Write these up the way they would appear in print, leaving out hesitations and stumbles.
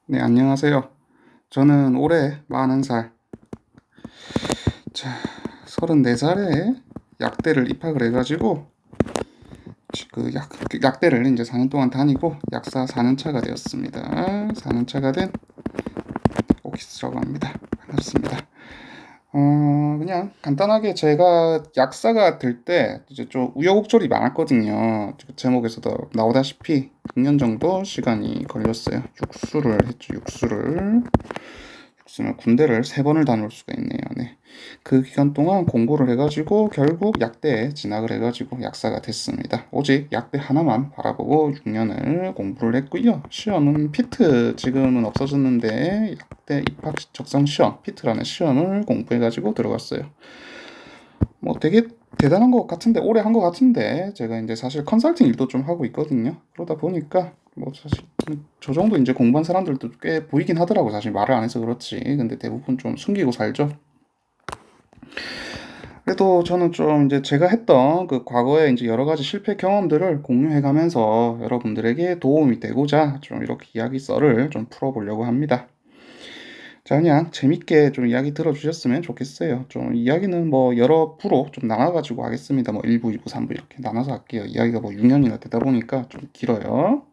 네, 안녕하세요. 저는 올해 40살, 자, 34살에 약대를 입학을 해가지고, 약대를 이제 4년 동안 다니고, 약사 4년 차가 되었습니다. 4년 차가 된 오키스라고 합니다. 반갑습니다. 그냥 간단하게 제가 약사가 될 때 이제 좀 우여곡절이 많았거든요. 제목에서도 나오다시피 6년 정도 시간이 걸렸어요. 육수를 했죠, 육수를. 육수는 군대를 3번을 다녀올 수가 있네요. 네. 그 기간 동안 공부를 해가지고 결국 약대에 진학을 해가지고 약사가 됐습니다. 오직 약대 하나만 바라보고 6년을 공부를 했고요. 시험은 피트 지금은 없어졌는데 약대 입학 적성 시험 피트라는 시험을 공부해가지고 들어갔어요. 뭐 되게 대단한 것 같은데 오래 한 것 같은데 제가 이제 사실 컨설팅 일도 좀 하고 있거든요. 그러다 보니까 뭐 사실 저 정도 이제 공부한 사람들도 꽤 보이긴 하더라고. 사실 말을 안 해서 그렇지. 근데 대부분 좀 숨기고 살죠. 그래도 저는 좀 이제 제가 했던 그 과거에 이제 여러 가지 실패 경험들을 공유해 가면서 여러분들에게 도움이 되고자 좀 이렇게 이야기 썰을 좀 풀어보려고 합니다. 자, 그냥 재밌게 좀 이야기 들어주셨으면 좋겠어요. 좀 이야기는 뭐 여러 부로 좀 나눠가지고 하겠습니다. 뭐 1부, 2부, 3부 이렇게 나눠서 할게요. 이야기가 뭐 6년이나 되다 보니까 좀 길어요.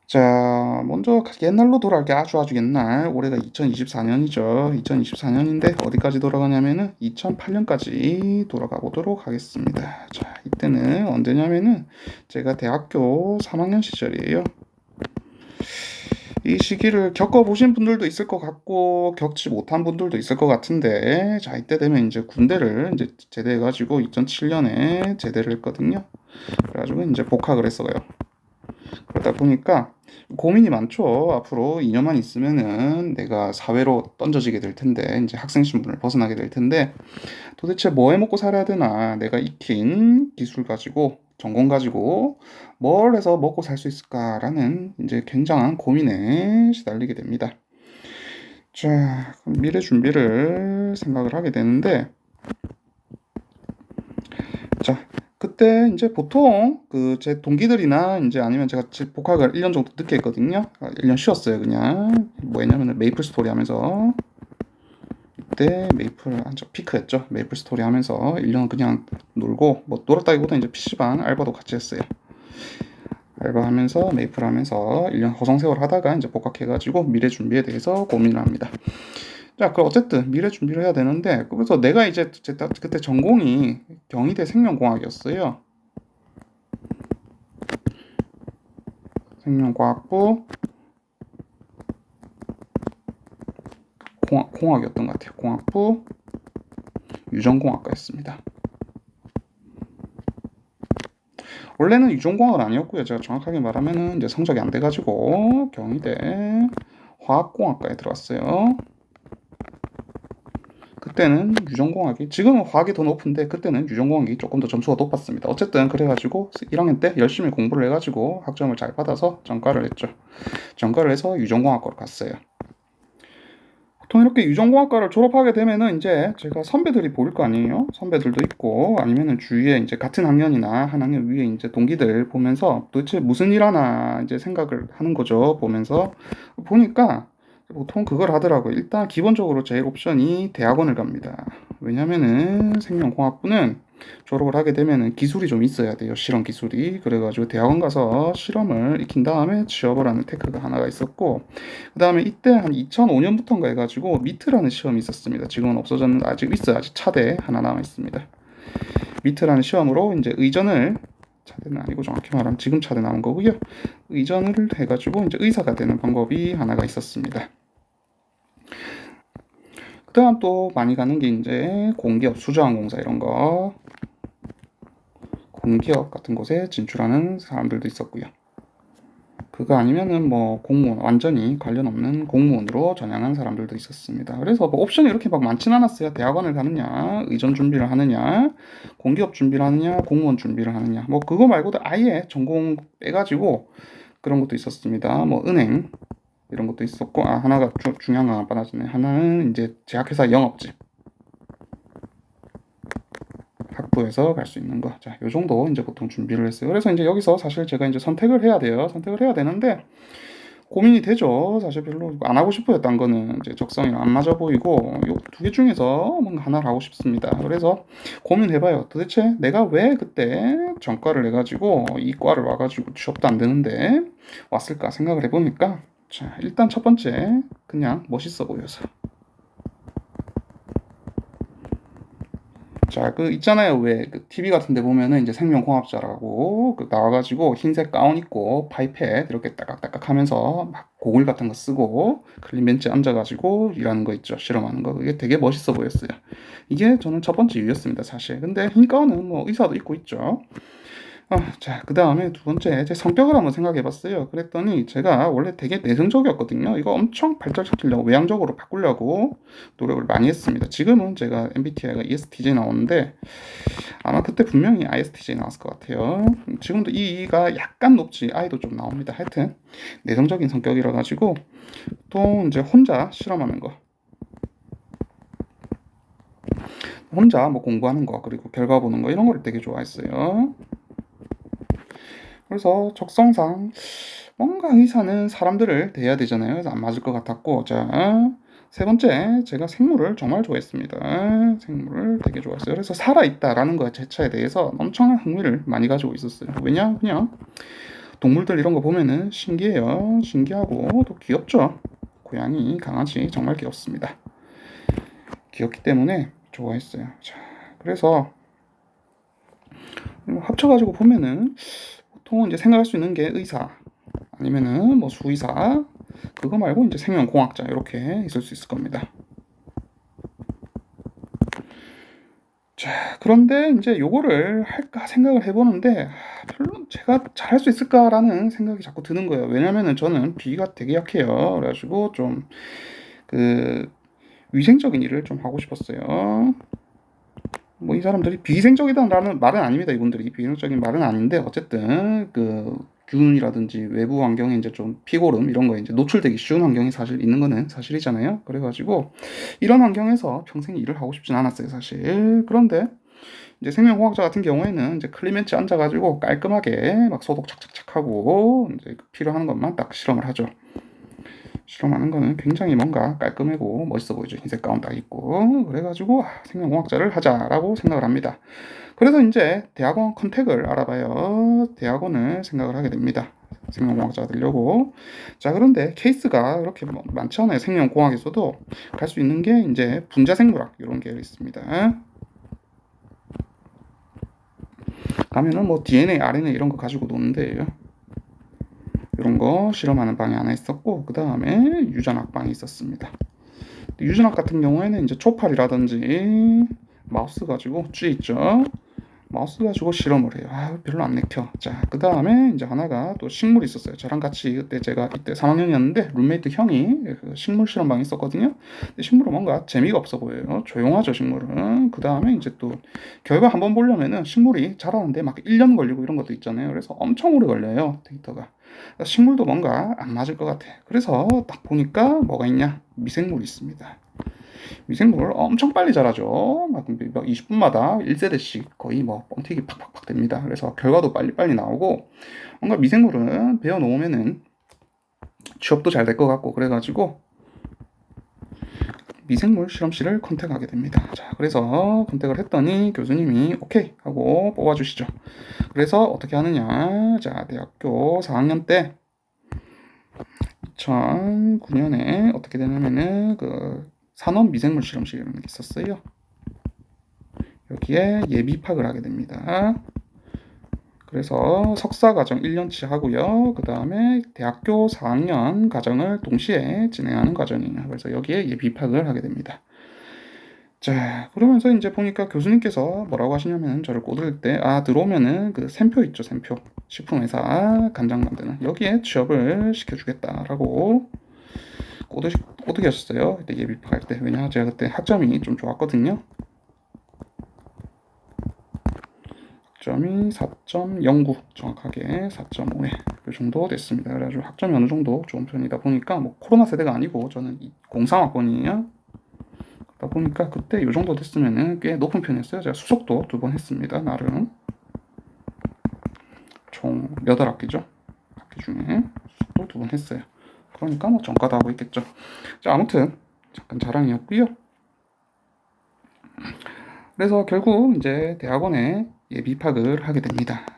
자, 먼저 옛날로 돌아갈게. 아주 옛날. 올해가 2024년이죠. 2024년인데 어디까지 돌아가냐면은 2008년까지 돌아가 보도록 하겠습니다. 자, 이때는 언제냐면은 제가 대학교 3학년 시절이에요. 이 시기를 겪어보신 분들도 있을 것 같고 겪지 못한 분들도 있을 것 같은데, 자, 이때 되면 이제 군대를 이제 제대해가지고 2007년에 제대를 했거든요. 그래가지고 이제 복학을 했어요. 그러다 보니까 고민이 많죠. 앞으로 2년만 있으면은 내가 사회로 던져지게 될 텐데, 이제 학생 신분을 벗어나게 될 텐데, 도대체 뭐 해 먹고 살아야 되나? 내가 익힌 기술 가지고, 전공 가지고 뭘 해서 먹고 살 수 있을까라는 이제 굉장한 고민에 시달리게 됩니다. 자, 그럼 미래 준비를 생각을 하게 되는데, 자, 그때 이제 보통 그 제 동기들이나 이제 아니면 제가 복학을 1년 정도 늦게 했거든요. 1년 쉬었어요, 그냥. 뭐 했냐면은 메이플 스토리 하면서 그때 메이플 한참 피크였죠. 메이플 스토리 하면서 1년 그냥 놀고 뭐 놀았다기보다 이제 PC방 알바도 같이 했어요. 알바하면서 메이플 하면서 1년 허송세월 하다가 이제 복학해가지고 미래 준비에 대해서 고민을 합니다. 자, 그 어쨌든 미래 준비를 해야 되는데 그래서 내가 이제 그때 전공이 경희대 생명공학이었어요. 생명과학부 공학이었던 것 같아요. 공학부 유전공학과였습니다. 원래는 유전공학은 아니었고요. 제가 정확하게 말하면은 이제 성적이 안 돼가지고 경희대 화학공학과에 들어왔어요. 그때는 유전공학이 지금은 화학이 더 높은데 그때는 유전공학이 조금 더 점수가 높았습니다. 어쨌든 그래가지고 1학년 때 열심히 공부를 해가지고 학점을 잘 받아서 전과를 했죠. 전과를 해서 유전공학과로 갔어요. 보통 이렇게 유전공학과를 졸업하게 되면은 이제 제가 선배들이 보일 거 아니에요. 선배들도 있고 아니면은 주위에 이제 같은 학년이나 한 학년 위에 이제 동기들 보면서 도대체 무슨 일 하나 이제 생각을 하는 거죠. 보면서 보니까 보통 그걸 하더라고요. 일단 기본적으로 제일 옵션이 대학원을 갑니다. 왜냐면은 생명공학부는 졸업을 하게 되면은 기술이 좀 있어야 돼요. 실험 기술이. 그래가지고 대학원 가서 실험을 익힌 다음에 취업을 하는 테크가 하나가 있었고, 그 다음에 이때 한 2005년부터인가 해가지고 미트라는 시험이 있었습니다. 지금은 없어졌는데 아직 있어요. 아직 차대 하나 남아 있습니다. 미트라는 시험으로 이제 의전을 차대는 아니고 정확히 말하면 지금 차대 남은 거고요. 의전을 해가지고 이제 의사가 되는 방법이 하나가 있었습니다. 그 다음 또 많이 가는 게 이제 공기업, 수저항공사 이런 거 공기업 같은 곳에 진출하는 사람들도 있었고요. 그거 아니면은 뭐 공무원, 완전히 관련 없는 공무원으로 전향한 사람들도 있었습니다. 그래서 뭐 옵션이 이렇게 막 많진 않았어요. 대학원을 가느냐, 의전 준비를 하느냐, 공기업 준비를 하느냐, 공무원 준비를 하느냐. 뭐 그거 말고도 아예 전공 빼가지고 그런 것도 있었습니다. 뭐 은행 이런 것도 있었고, 아 하나가 중요한 거 하나 빠졌네. 하나는 이제 제약회사 영업직. 학부에서 갈 수 있는 거. 자, 요 정도 이제 보통 준비를 했어요. 그래서 이제 여기서 사실 제가 이제 선택을 해야 돼요. 선택을 해야 되는데 고민이 되죠. 사실 별로 안 하고 싶어요. 딴 거는 이제 적성이랑 안 맞아 보이고 요 두 개 중에서 뭔가 하나를 하고 싶습니다. 그래서 고민해봐요. 도대체 내가 왜 그때 전과를 내가지고 이 과를 와가지고 취업도 안 되는데 왔을까 생각을 해보니까 자 일단 첫 번째 그냥 멋있어 보여서 자, 그 있잖아요. 왜 그 TV 같은 데 보면은 이제 생명공학자라고 그 나와가지고 흰색 가운 입고 파이펫 이렇게 따깍따깍 하면서 막 고글 같은 거 쓰고 클린 벤치에 앉아가지고 일하는 거 있죠. 실험하는 거. 그게 되게 멋있어 보였어요. 이게 저는 첫 번째 이유였습니다. 사실. 근데 흰 가운은 뭐 의사도 입고 있죠. 자, 그 다음에 두 번째, 제 성격을 한번 생각해 봤어요. 그랬더니 제가 원래 되게 내성적이었거든요. 이거 엄청 발달시키려고, 외향적으로 바꾸려고 노력을 많이 했습니다. 지금은 제가 MBTI가 ESTJ 나오는데, 아마 그때 분명히 ISTJ 나왔을 것 같아요. 지금도 E가 약간 높지, I도 좀 나옵니다. 하여튼, 내성적인 성격이라 가지고, 또 이제 혼자 실험하는 거, 혼자 뭐 공부하는 거, 그리고 결과 보는 거, 이런 걸 되게 좋아했어요. 그래서 적성상 뭔가 의사는 사람들을 대해야 되잖아요. 그래서 안 맞을 것 같았고, 자, 세 번째, 제가 생물을 정말 좋아했습니다. 생물을 되게 좋아했어요. 그래서 살아있다라는 것 자체에 대해서 엄청난 흥미를 많이 가지고 있었어요. 왜냐? 그냥 동물들 이런 거 보면은 신기해요. 신기하고 또 귀엽죠. 고양이, 강아지 정말 귀엽습니다. 귀엽기 때문에 좋아했어요. 자, 그래서 합쳐가지고 보면은 보통 이제 생각할 수 있는 게 의사, 아니면은 뭐 수의사, 그거 말고 이제 생명공학자 이렇게 있을 수 있을 겁니다. 자, 그런데 이제 요거를 할까 생각을 해보는데 별로 제가 잘할 수 있을까라는 생각이 자꾸 드는 거예요. 왜냐면은 저는 비위가 되게 약해요. 그래가지고 좀 그 위생적인 일을 좀 하고 싶었어요. 뭐 이 사람들이 비위생적이다라는 말은 아닙니다. 이분들이 비위생적인 말은 아닌데 어쨌든 그 균이라든지 외부 환경에 이제 좀 피고름 이런 거에 이제 노출되기 쉬운 환경이 사실 있는 거는 사실이잖아요. 그래가지고 이런 환경에서 평생 일을 하고 싶진 않았어요, 사실. 그런데 이제 생명공학자 같은 경우에는 이제 클리멘치 앉아가지고 깔끔하게 막 소독 착착착 하고 이제 필요한 것만 딱 실험을 하죠. 실험하는 거는 굉장히 뭔가 깔끔하고 멋있어 보이죠. 흰색 가운 딱 입고. 그래가지고 생명공학자를 하자라고 생각을 합니다. 그래서 이제 대학원 컨택을 알아봐요. 대학원을 생각을 하게 됩니다. 생명공학자 되려고. 자, 그런데 케이스가 그렇게 뭐 많지 않아요. 생명공학에서도 갈 수 있는 게 이제 분자생물학 이런 게 있습니다. 가면은 뭐 DNA, RNA 이런 거 가지고 노는데요. 이런 거 실험하는 방이 하나 있었고, 그 다음에 유전학 방이 있었습니다. 유전학 같은 경우에는 이제 초팔이라든지 마우스 가지고 쥐 있죠. 마우스 가지고 실험을 해요. 별로 안 내켜. 자, 그 다음에 이제 하나가 또 식물이 있었어요. 저랑 같이 그때 제가 이때 3학년이었는데 룸메이트 형이 그 식물 실험방에 있었거든요. 근데 식물은 뭔가 재미가 없어 보여요. 조용하죠, 식물은. 그 다음에 이제 또 결과 한번 보려면은 식물이 자라는데 막 1년 걸리고 이런 것도 있잖아요. 그래서 엄청 오래 걸려요, 데이터가. 식물도 뭔가 안 맞을 것 같아. 그래서 딱 보니까 뭐가 있냐? 미생물이 있습니다. 미생물 엄청 빨리 자라죠. 막 20분마다 1세대씩 거의 뭐 뻥튀기 팍팍팍 됩니다. 그래서 결과도 빨리빨리 나오고 뭔가 미생물은 배워 놓으면은 취업도 잘 될 것 같고 그래가지고 미생물 실험실을 컨택하게 됩니다. 자, 그래서 컨택을 했더니 교수님이 오케이 하고 뽑아주시죠. 그래서 어떻게 하느냐? 자, 대학교 4학년 때 2009년에 어떻게 되냐면은 그 산업 미생물 실험실이라는 게 있었어요. 여기에 예비 입학을 하게 됩니다. 그래서 석사 과정 1년치 하고요. 그 다음에 대학교 4학년 과정을 동시에 진행하는 과정이에요. 그래서 여기에 예비 입학을 하게 됩니다. 자, 그러면서 이제 보니까 교수님께서 뭐라고 하시냐면 저를 꼬들 때, 들어오면은 그 샘표 있죠, 샘표. 식품회사 간장 만드는 여기에 취업을 시켜주겠다라고 꼬드게 하셨어요. 그때 예비 입학할 때. 왜냐, 제가 그때 학점이 좀 좋았거든요. 학점이 4.09 정확하게 4.5에 그 정도 됐습니다. 그래가지고 학점이 어느 정도 좋은 편이다 보니까 뭐 코로나 세대가 아니고 저는 03학번이에요. 그러다 보니까 그때 이 정도 됐으면은 꽤 높은 편이었어요. 제가 수석도 2번 했습니다. 나름 총 8학기죠. 학기 중에 수석도 2번 했어요. 그러니까 뭐 전과도 하고 있겠죠. 자, 아무튼 잠깐 자랑이었고요. 그래서 결국 이제 대학원에 예비 입학을 하게 됩니다.